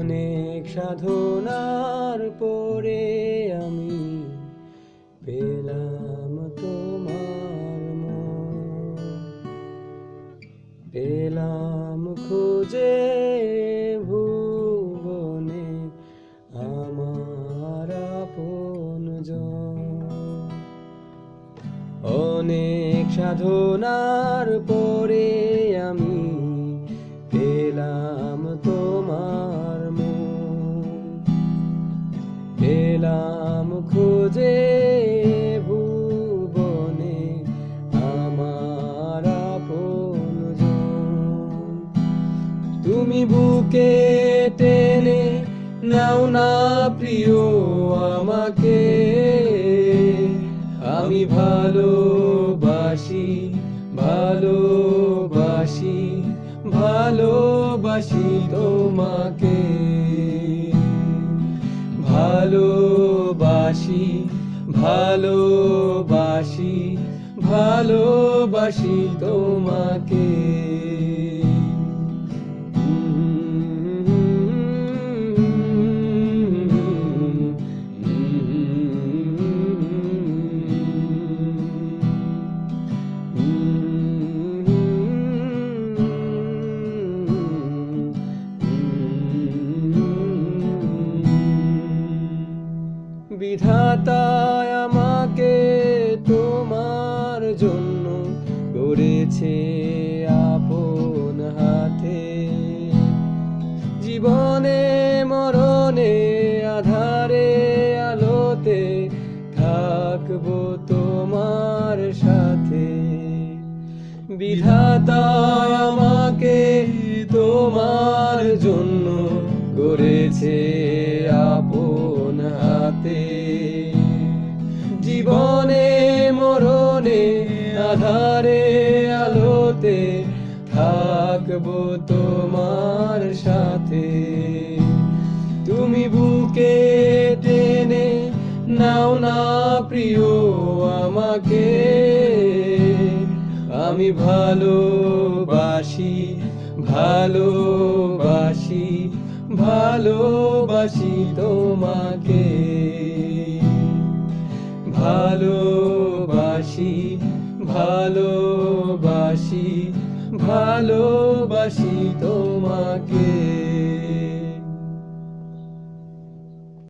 অনেক সাধনার পরে আমি পেলাম তোমার মন, পেলাম খুঁজে ভুবনে আমার আপনজন। অনেক সাধনার পরে আমি পেলাম তোমার মন, পেলাম খুঁজে ভুবনে আমার আপনজন। তুমি বুকে টেনে নাও না প্রিয় আমাকে, আমি ভালোবাসি ভালোবাসি ভালোবাসি তোমাকে, ভালোবাসি ভালোবাসি ভালোবাসি তোমাকে। বিধাতা আমাকে তোমার জন্য গড়েছে আপন হাতে, জীবনে মরণে আধারে আলোতে থাকবো তোমার সাথে। বিধাতা আমাকে তোমার জন্য গড়েছে আপন হাতে, জীবনে মরণে আধারে আলোতে থাকবো তোমার সাথে। তুমি বুকে টেনে নাও না প্রিয় আমাকে, আমি ভালোবাসি ভালোবাসি ভালোবাসি তোমাকে, ভালোবাসি ভালোবাসি ভালোবাসি তোমাকে।